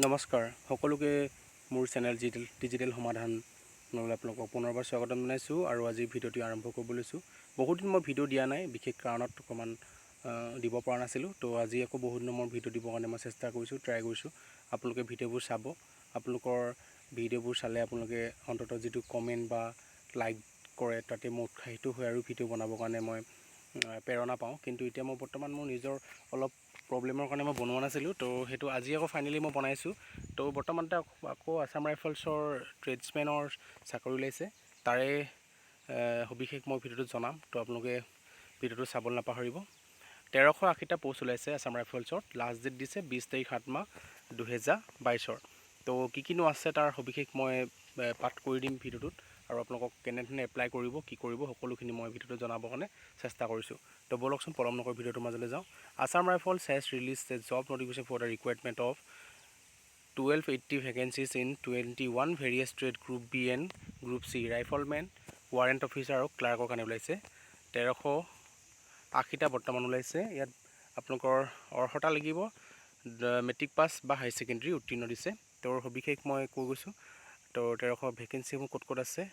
নমস্কাৰ সকলোকে মোৰ চেনেল ডিজিটেল সমাধান নলৈ আপোনালোকক পুনৰবাৰ স্বাগতম জনাইছোঁ আৰু আজি ভিডিঅ'টি আৰম্ভ কৰিব লৈছোঁ। বহুত দিন মই ভিডিঅ' দিয়া নাই, বিশেষ কাৰণত অকণমান দিব পৰা নাছিলোঁ। তো আজি আকৌ বহুত দিনৰ মই ভিডিঅ' দিবৰ কাৰণে মই চেষ্টা কৰিছোঁ, ট্ৰাই কৰিছোঁ। আপোনালোকে ভিডিঅ'বোৰ চাব। আপোনালোকৰ ভিডিঅ'বোৰ চালে আপোনালোকে অন্ততঃ যিটো কমেণ্ট বা লাইক কৰে তাতে মই উৎসাহিত হৈ আৰু ভিডিঅ' বনাবৰ কাৰণে মই প্ৰেৰণা পাওঁ। কিন্তু এতিয়া মই বৰ্তমান মোৰ নিজৰ অলপ প্ৰব্লেমৰ কাৰণে মই বনোৱা নাছিলোঁ। তো সেইটো আজি আকৌ ফাইনেলি মই বনাইছোঁ। তো বৰ্তমানতে আকৌ আছাম ৰাইফলছৰ ট্ৰেডছমেনৰ চাকৰি ওলাইছে, তাৰে সবিশেষ মই ভিডিঅ'টোত জনাম। তো আপোনালোকে ভিডিঅ'টো চাবলৈ নাপাহৰিব। 1380টা পোষ্ট ওলাইছে আছাম ৰাইফলছত, লাষ্ট ডেট দিছে 20 তাৰিখ 7 মাহ 2022। তো কিনো আছে তাৰ সবিশেষ মই পাঠ কৰি দিম ভিডিঅ'টোত, আৰু আপোনালোকক কেনেধৰণে এপ্লাই কৰিব, কি কৰিব, সকলোখিনি মই ভিডিঅ'টো জনাবৰ কাৰণে চেষ্টা কৰিছোঁ। তো ব'লকচোন পলম নকৰি ভিডিঅ'টোৰ মাজলৈ যাওঁ। Assam Rifles has released a job notification for the recruitment of 1280 vacancies in 21 various trade group B and group C, riflemen, warrant officer আৰু ক্লাৰ্কৰ কাৰণে ওলাইছে। 1380টা বৰ্তমান ওলাইছে। ইয়াত আপোনালোকৰ অৰ্হতা লাগিব মেট্ৰিক পাছ বা হাই ছেকেণ্ডেৰী উত্তীৰ্ণ দিছে। তেওঁৰ সবিশেষ মই কৈ গৈছোঁ। তো 1300 ভেকেঞ্চিসমূহ ক'ত ক'ত আছে।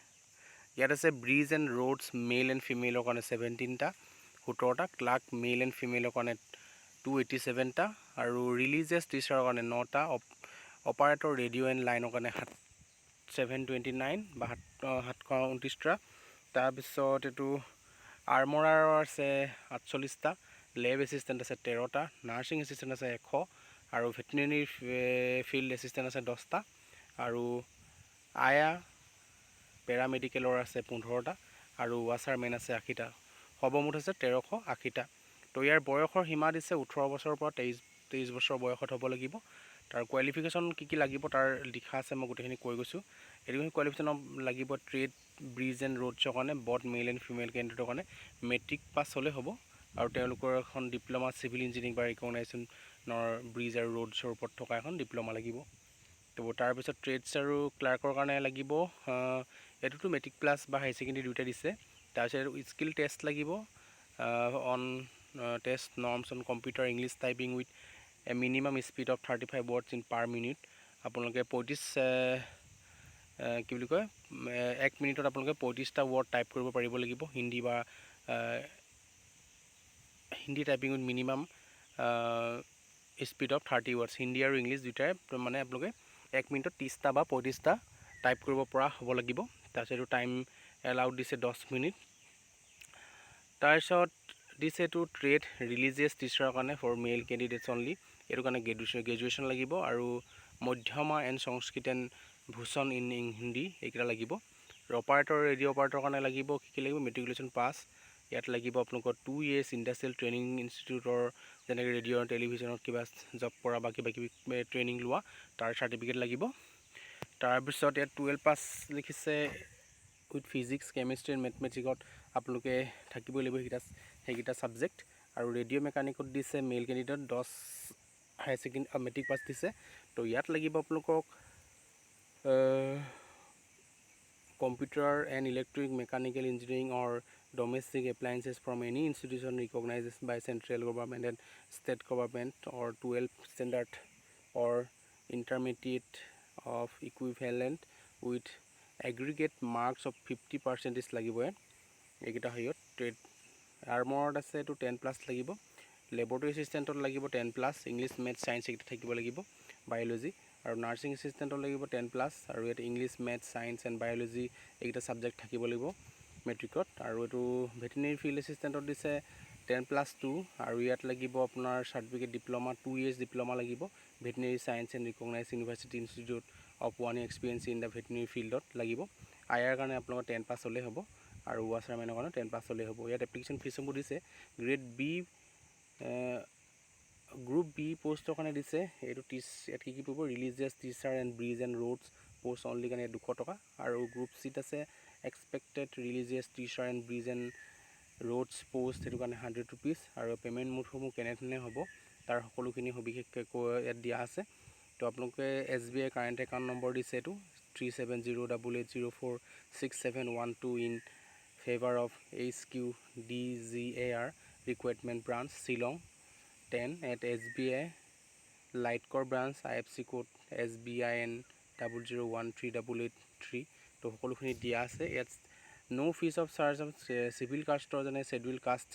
ইয়াত আছে bridge and roads male and ফিমেলৰ কাৰণে 17টা, 17টা, ক্লাৰ্ক মেল এণ্ড ফিমেলৰ কাৰণে 287টা, আৰু ৰিলিজিয়াছ টিচাৰৰ কাৰণে 9টা, অপাৰেটৰ ৰেডিঅ' এণ্ড লাইনৰ কাৰণে 729 বা 729টা। তাৰপিছত এইটো আৰ্মৰাৰৰ আছে 48টা, লেব এছিষ্টেণ্ট আছে 13টা, নাৰ্ছিং এছিষ্টেণ্ট আছে 100, আৰু ভেটেৰিনেৰী ফিল্ড এছিষ্টেণ্ট আছে 10টা, আৰু আয়া পেৰামেডিকেলৰ আছে 15টা, আৰু ৱাছাৰমেন আছে 80টা। সৰ্বমুঠ আছে 1380টা। তো ইয়াৰ বয়সৰ সীমা দিছে 18 বছৰৰ পৰা 23 বছৰ বয়সত হ'ব লাগিব। তাৰ কোৱালিফিকেশ্যন কি লাগিব তাৰ লিখা আছে, মই গোটেইখিনি কৈ গৈছোঁ। এডুকেশ্যন কোৱালিফিকেশ্যন লাগিব ট্ৰেড, ব্ৰিজ এণ্ড ৰোডছৰ কাৰণে বথ মেল এণ্ড ফিমেল কেণ্ডিডেটৰ কাৰণে মেট্ৰিক পাছ হ'লে হ'ব, আৰু তেওঁলোকৰ এখন ডিপ্ল'মা চিভিল ইঞ্জিনিয়াৰিং বা ৰিকগনাইজেশ্যনৰ ব্ৰিজ আৰু ৰোডছৰ ওপৰত থকা এখন ডিপ্ল'মা লাগিব। তো তাৰপিছত ট্ৰেডছ আৰু ক্লাৰ্কৰ কাৰণে লাগিব, এইটোতো মেট্ৰিক প্লাছ বা হাই ছেকেণ্ডেৰী দুয়োটা দিছে। তাৰপিছত স্কিল টেষ্ট লাগিব on test norms on computer English typing with a minimum speed of 35 words in per minute. আপোনালোকে 1 মিনিটত আপোনালোকে 35টা ৱৰ্ড টাইপ কৰিব পাৰিব লাগিব। Hindi typing with minimum speed of 30 words, Hindi আৰু ইংলিছ দুয়োটাই মানে আপোনালোকে 1 মিনিটত 30টা বা 35টা টাইপ কৰিব পৰা হ'ব লাগিব। তাৰপিছত এইটো টাইম এলাউড দিছে 10 মিনিট। তাৰপিছত দিছে এইটো ট্ৰেড ৰিলিজিয়াছ টিচাৰৰ কাৰণে ফৰ মেল কেণ্ডিডেটছ অনলি, এইটো কাৰণে গ্ৰেজুৱেশ্যন লাগিব, আৰু মধ্যমা and Sanskrit and Bhushan in Hindi এইকেইটা লাগিব। অপাৰেটৰ ৰেডিঅ' অপাৰেটৰৰ কাৰণে লাগিব কি লাগিব, মেট্ৰিকুলেশ্যন পাছ। ইয়াত লাগিব আপোনালোকৰ 2 years ইণ্ডাষ্ট্ৰিয়েল ট্ৰেইনিং ইনষ্টিটিউটৰ, যেনেকৈ ৰেডিঅ' আৰু টেলিভিশ্যনত কিবা জব কৰা বা কিবা কিবি ট্ৰেইনিং লোৱা, তাৰ চাৰ্টিফিকেট লাগিব। তাৰপিছত ইয়াত 12 পাছ লিখিছে উইথ ফিজিক্স, কেমেষ্ট্ৰি এণ্ড মেথমেটিকত আপোনালোকে থাকিবই লাগিব সেইকেইটা ছাবজেক্ট। আৰু ৰেডিঅ' মেকানিকত দিছে male candidate 10 high secondary matric pass দিছে। তো ইয়াত লাগিব আপোনালোকক computer and electric mechanical engineering or domestic appliances from any institution recognised by central government and state government or 12 standard or intermediate of equivalent with aggregate marks of 50% লাগিবই এইকেইটা হেৰিয়ত। Trade আৰ্মৰত আছে এইটো 10+ লাগিব। লেবৰেটৰী এছিষ্টেণ্টত লাগিব 10+, ইংলিছ মেথছ ছায়েন্স এইকেইটা থাকিব লাগিব, বায়'লজি। আৰু নাৰ্ছিং এছিষ্টেণ্টত লাগিব 10+, আৰু ইয়াত English maths science and biology এইকেইটা ছাবজেক্ট থাকিব লাগিব মেট্ৰিকত। আৰু এইটো ভেটেৰিনেৰী ফিল্ড এছিষ্টেণ্টত দিছে 10+2, আৰু ইয়াত লাগিব আপোনাৰ চাৰ্টিফিকেট ডিপ্ল'মা 2 years ডিপ্ল'মা লাগিব, veterinary science and recognise university institute of 1 year experience in the veterinary ফিল্ডত লাগিব। আয়াৰ কাৰণে আপোনালোকৰ 10 পাছ হ'লেই হ'ব, আৰু ৱাছাৰমেনৰ কাৰণে 10 পাছ হ'লেই হ'ব। ইয়াত এপ্লিকেশ্যন ফিজসমূহ দিছে গ্ৰেড বি গ্ৰুপ বি পষ্টৰ কাৰণে দিছে এইটো ইয়াত কি পৰিব, religious teacher and bridge and roads post only কাৰণে 200 টকা। আৰু গ্ৰুপ চিত আছে expected religious teacher and bridge and roads post, সেইটো কাৰণে 100 rupees। আৰু পে'মেণ্ট মোডসমূহ কেনেধৰণে হ'ব তাৰ সকলোখিনি সবিশেষকৈ ইয়াত দিয়া আছে। তো আপোনালোকে SBI কাৰেণ্ট একাউণ্ট নম্বৰ দিছে এইটো 3708804671 in favour of HQDGAR recruitment branch Shillong 10 at SBI Laitkor branch IFC code SBIN 00138883 তো সকলোখিনি দিয়া আছে ইয়াত no fees of charge of civil কাষ্টৰ যেনে schedule caste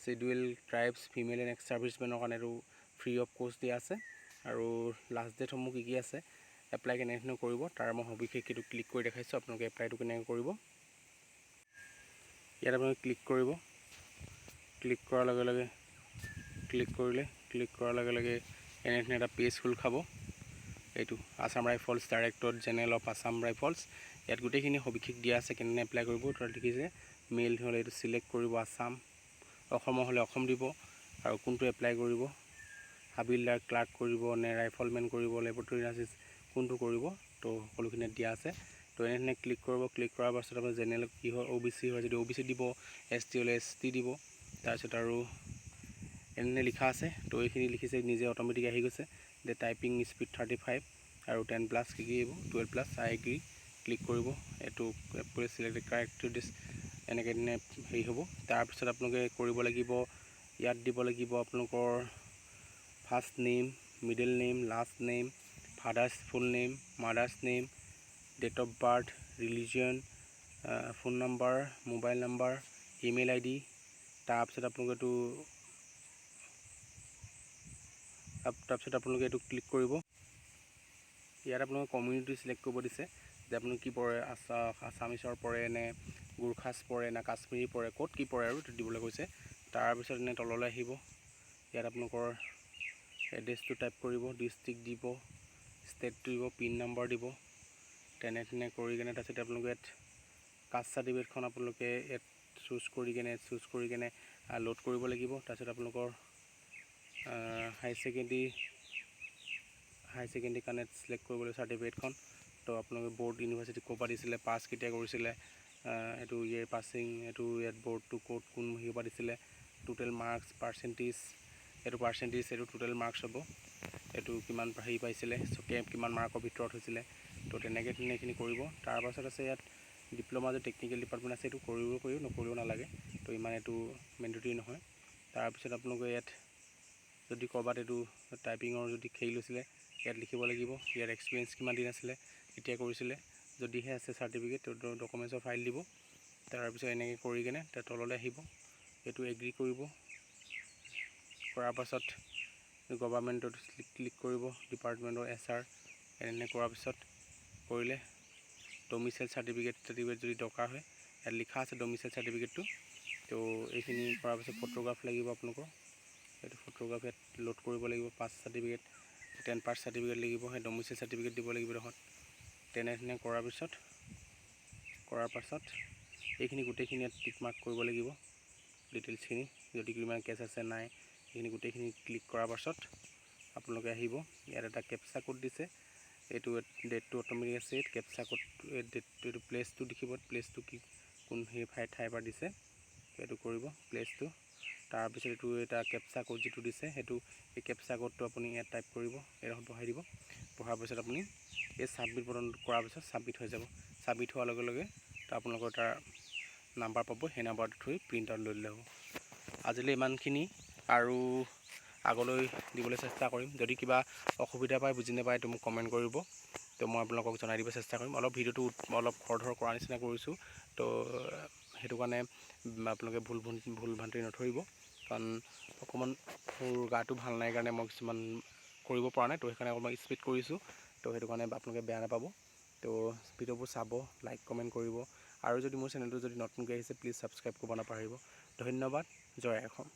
schedule tribes female and ex ছাৰ্ভিচমেনৰ কাৰণে এইটো ফ্ৰী অফ কষ্ট দিয়া আছে আৰু লাষ্ট ডেটসমূহ কি আছে এপ্লাই কেনেকৈ কৰিব তাৰ মই সবিশেষ এইটো ক্লিক কৰি দেখাইছোঁ আপোনালোকে এপ্লাইটো কেনেকৈ কৰিব ইয়াত আপোনালোকে ক্লিক কৰিব ক্লিক কৰাৰ লগে লগে ক্লিক কৰাৰ লগে লগে এনেধৰণে এটা পেজ খোল খাব এইটো Assam rifles directorate general of Assam rifles ইয়াত গোটেইখিনি সবিশেষ দিয়া আছে কেনে এপ্লাই কৰিব তাত লিখিছে মেইল হ'লে এইটো সিলেক্ট কৰিব আসাম অসমৰ হ'লে অসম দিব আৰু কোনটো এপ্লাই কৰিব হাবিলদাৰ ক্লাৰ্ক কৰিব নে ৰাইফলমেন কৰিব লেবৰেটৰী নাৰ্ছিছ কোনটো কৰিব তো সকলোখিনি দিয়া আছে তো এনেধৰণে ক্লিক কৰিব ক্লিক কৰাৰ পাছত আপোনাৰ জেনেৰেল কি হয় OBC হয় যদি OBC দিব ST হ'লে ST দিব তাৰপিছত আৰু এনে লিখা আছে তো এইখিনি লিখিছে নিজে অটোমেটিক আহি গৈছে যে টাইপিং স্পীড 35 আৰু 10+ কি আহিব 12+ আই এগ্ৰি ক্লিক কৰিব এইটো সিলেক্টেড কাৰেক্ট দিছ এনেকৈ দিনে হেৰি হ'ব তাৰপিছত আপোনালোকে কৰিব লাগিব ইয়াত দিব লাগিব আপোনালোকৰ first name middle name last name father's full name mother's name date of birth religion phone number mobile number email ID তাৰপিছত আপোনালোকে এইটো ক্লিক কৰিব ইয়াত আপোনালোকে কমিউনিটি সিলেক্ট কৰিব দিছে যে আপুনি কি পৰে আছামিছৰ পৰে নে গুৰখাছ পৰে না কাশ্মীৰী পৰে ক'ত কি পৰে আৰু এইটো দিবলৈ কৈছে তাৰপিছত এনে তললৈ আহিব ইয়াত আপোনালোকৰ এড্ৰেছটো টাইপ কৰিব ডিষ্ট্ৰিক্ট দিব ষ্টেটটো দিব পিন নম্বৰ দিব তেনেধৰণে কৰি কেনে তাৰপিছত আপোনালোকে ইয়াত কাষ্ট চাৰ্টিফিকেটখন আপোনালোকে ইয়াত চুজ কৰি কেনে লোড কৰিব লাগিব তাৰপিছত আপোনালোকৰ হাই ছেকেণ্ডেৰী কাৰণে সিলেক্ট কৰিবলৈ চাৰ্টিফিকেটখন তো আপোনালোকে বৰ্ড ইউনিভাৰ্চিটি ক'ৰ পৰা দিছিলে পাছ কেতিয়া কৰিছিলে এইটো ইয়েৰ পাছিং এইটো ইয়াত বৰ্ডটো ক'ত কোন হেৰিৰ পৰা দিছিলে টোটেল মাৰ্কছ পাৰ্চেণ্টেজ এইটো টোটেল মাৰ্কছ হ'ব এইটো কিমান হেৰি পাইছিলে কিমান মাৰ্কৰ ভিতৰত হৈছিলে তো তেনেকৈ এইখিনি কৰিব তাৰপাছত আছে ইয়াত ডিপ্ল'মা যে টেকনিকেল ডিপাৰ্টমেণ্ট আছে এইটো কৰিব নকৰিব নালাগে তো ইমান এইটো মেণ্ডেটৰী নহয় তাৰপিছত আপোনালোকে ইয়াত যদি ক'ৰবাত এইটো টাইপিঙৰ যদি খেলি লৈছিলে ইয়াত লিখিব লাগিব ইয়াৰ এক্সপিৰিয়েঞ্চ কিমান দিন আছিলে কেতিয়া কৰিছিলে যদিহে আছে চাৰ্টিফিকেট ডকুমেণ্টছৰ ফাইল দিব তাৰপিছত এনেকৈ কৰি কেনে তাৰ তললৈ আহিব এইটো এগ্ৰি কৰিব কৰাৰ পাছত গভৰ্ণমেণ্টত ক্লিক কৰিব ডিপাৰ্টমেণ্টৰ SR এনে কৰাৰ পিছত কৰিলে ডমিচাইল চাৰ্টিফিকেট যদি দৰকাৰ হয় ইয়াত লিখা আছে ডমিচাইল চাৰ্টিফিকেটটো তো এইখিনি কৰাৰ পিছত ফটোগ্ৰাফ লাগিব আপোনালোকৰ এইটো ফটোগ্ৰাফ ইয়াত লোড কৰিব লাগিব পাছ চাৰ্টিফিকেট 10 পাছ চাৰ্টিফিকেট লাগিব সেই ডমিচাইল চাৰ্টিফিকেট দিব লাগিব দেখোন তেনেধৰণে কৰাৰ পাছত এইখিনি গোটেইখিনি ইয়াত টিক মাৰ্ক কৰিব লাগিব ডিটেইলছখিনি যদি কিমান কেছ আছে নাই এইখিনি গোটেইখিনি ক্লিক কৰাৰ পাছত আপোনালোকে আহিব ইয়াত এটা কেপচা কোড দিছে এইটো ডেটটো অটোমেটিক আছে কেপচা কোড ডেটটো প্লেচটো দেখিব প্লেচটো কি কোন সেই ঠাইৰ পৰা দিছে এইটো কৰিব প্লেচটো তাৰপিছত এইটো এটা কেপচা কোড যিটো দিছে সেইটো এই কেপচা কোডটো আপুনি ইয়াত টাইপ কৰিব এইডোখৰত বহাই দিব বহাৰ পিছত আপুনি এই ছাবমিট বটন কৰাৰ পিছত ছাবমিট হৈ যাব ছাবমিট হোৱাৰ লগে লগে তো আপোনালোকৰ তাৰ নাম্বাৰ পাব সেই নাম্বাৰটো থৈ প্ৰিণ্ট আউট লৈ ল'ব আজিলৈ ইমানখিনি আৰু আগলৈ দিবলৈ চেষ্টা কৰিম যদি কিবা অসুবিধা পায় বুজি নাপায় তো মোক কমেণ্ট কৰিব তো মই আপোনালোকক জনাই দিব চেষ্টা কৰিম অলপ ভিডিঅ'টো অলপ খৰধৰ কৰা নিচিনা কৰিছোঁ তো সেইটো কাৰণে আপোনালোকে ভুল ভ্ৰান্তি নধৰিব কাৰণ অকণমান মোৰ গাটো ভাল নাই কাৰণে মই কিছুমান কৰিব পৰা নাই তো সেইকাৰণে অকণমান স্পীড কৰিছোঁ তো সেইটো কাৰণে আপোনালোকে বেয়া নাপাব তো ভিডিঅ'বোৰ চাব লাইক কমেণ্ট কৰিব আৰু যদি মোৰ চেনেলটো যদি নতুনকৈ আহিছে প্লিজ ছাবস্ক্ৰাইব কৰিব নাপাহৰিব ধন্যবাদ জয় অসম।